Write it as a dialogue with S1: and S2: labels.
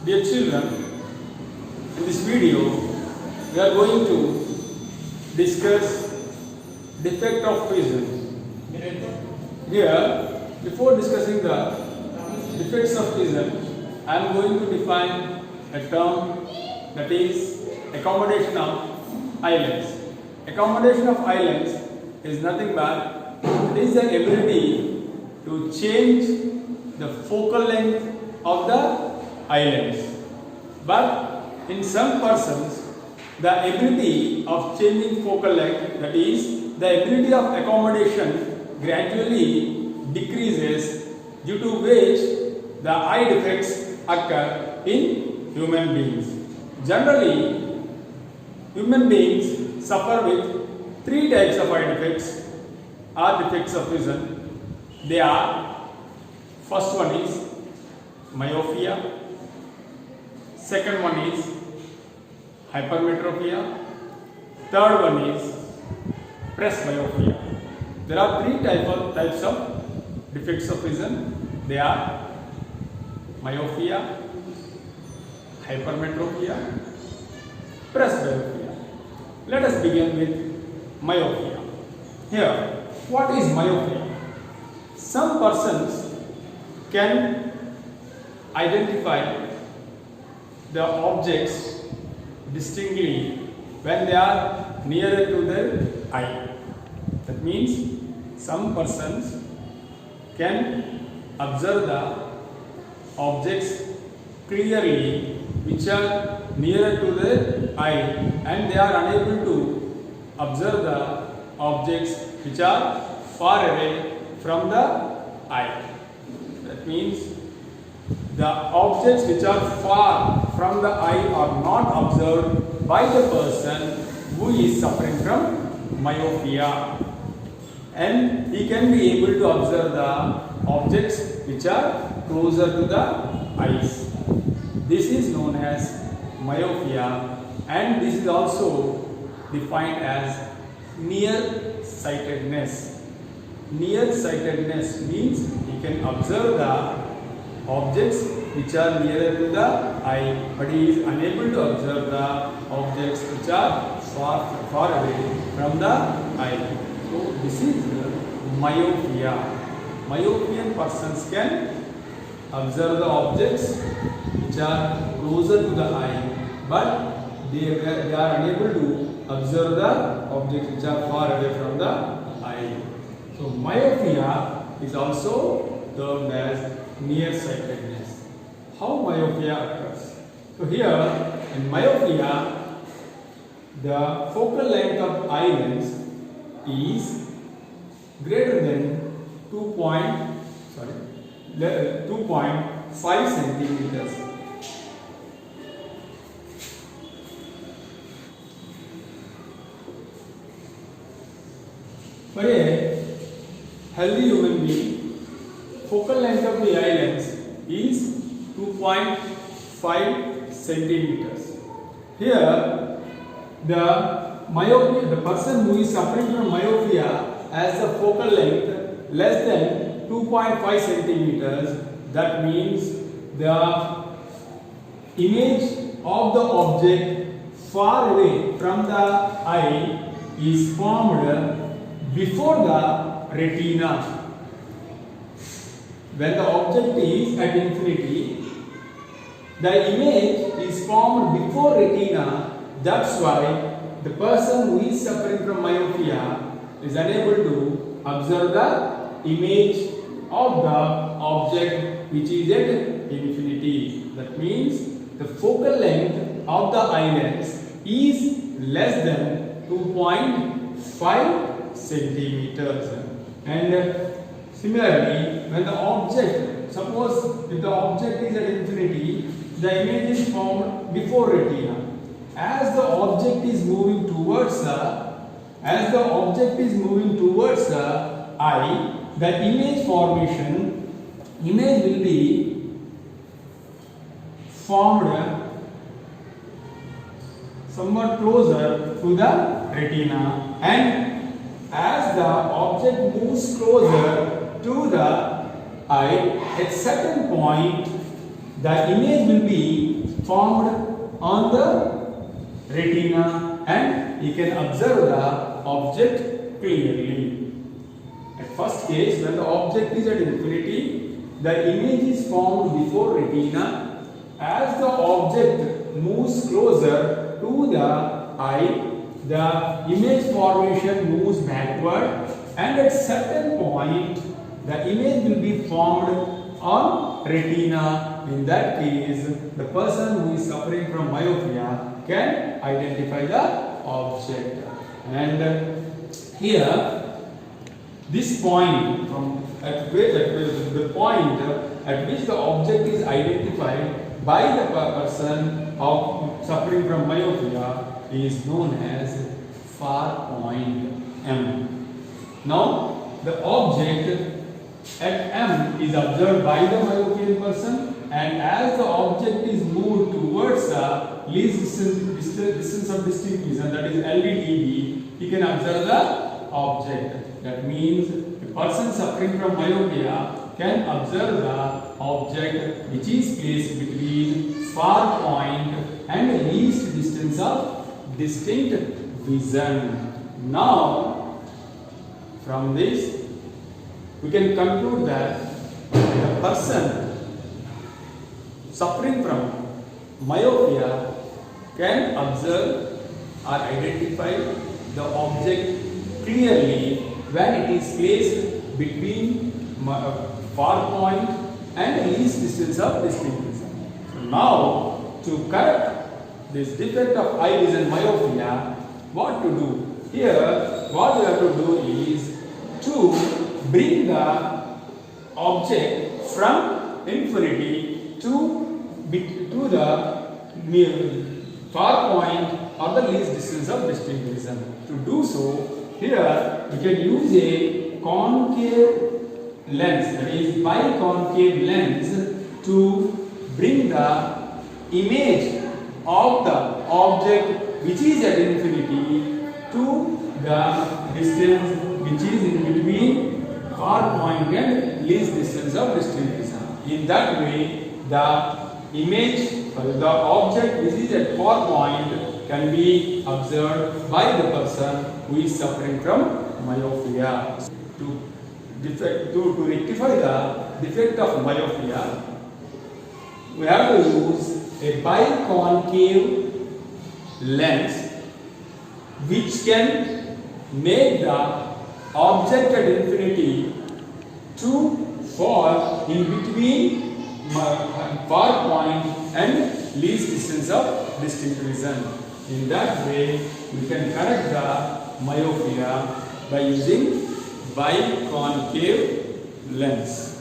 S1: Dear children, in this video we are going to discuss defect of vision. Here, before discussing the defects of vision, I am going to define a term, that is accommodation of eye lens. Accommodation of eye lens is nothing but it is the ability to change the focal length of the eye lens. But in some persons, the ability of changing focal length, that is the ability of accommodation, gradually decreases, due to which the eye defects occur in human beings. Generally, human beings suffer with three types of eye defects or defects of vision. They are: first one is myopia, second one is hypermetropia, third one is presbyopia. There are three types of defects of vision. They are myopia, hypermetropia, presbyopia. Let us begin with myopia. Here, what is myopia? Some persons can identify the objects distinctly when they are nearer to their eye. That means some persons can observe the objects clearly which are nearer to their eye, and they are unable to observe the objects which are far away from the eye. That means the objects which are far from the eye are not observed by the person who is suffering from myopia, and he can be able to observe the objects which are closer to the eyes. This is known as myopia, and this is also defined as near-sightedness. Near-sightedness means he can observe the objects which are nearer to the eye, but he is unable to observe the objects which are far away from the eye. So this is myopia. Myopian persons can observe the objects which are closer to the eye, but they are unable to observe the objects which are far away from the eye. So myopia is also termed as nearsightedness. How myopia occurs? So here in myopia, the focal length of eye lens is greater than 2.5 centimeters. For a healthy human being, focal length of the eye lens is 2.5 centimeters. Here, the person who is suffering from myopia has a focal length less than 2.5 centimeters. That means the image of the object far away from the eye is formed before the retina. When the object is at infinity, the image is formed before retina. That's why the person who is suffering from myopia is unable to observe the image of the object which is at infinity. That means the focal length of the eye lens is less than 2.5 centimeters. And similarly, when the object, suppose if the object is at infinity, the image is formed before retina. As the object is moving towards the eye, the image will be formed somewhat closer to the retina, and as the object moves closer to the eye, at certain point the image will be formed on the retina and he can observe the object clearly. At first case, when the object is at infinity, the image is formed before retina. As the object moves closer to the eye, the image formation moves backward, and at certain point the image will be formed on retina. In that case, the person who is suffering from myopia can identify the object. And here, this point the point at which the object is identified by the person of suffering from myopia is known as far point M. Now, the object at M is observed by the myopian person, and as the object is moved towards the least distance of distinct vision, that is LDDB, he can observe the object. That means a person suffering from myopia can observe the object which is placed between far point and least distance of distinct vision. Now, from this, we can conclude that the person suffering from myopia can observe or identify the object clearly when it is placed between far point and least distance of distinct vision. So now, to correct this defect of eye vision myopia, what to do? Here, what we have to do is to bring the object from infinity to the far point or the least distance of distinct vision. To do so, here we can use a concave lens, that is biconcave lens, to bring the image of the object which is at infinity to the distance which is in between far point and least distance of distinct vision. In that way, the image or the object which is at far point can be observed by the person who is suffering from myopia. To rectify the defect of myopia, we have to use a biconcave lens which can make the object at infinity to fall in between far point and least distance of distinct vision. In that way, we can correct the myopia by using biconcave lens.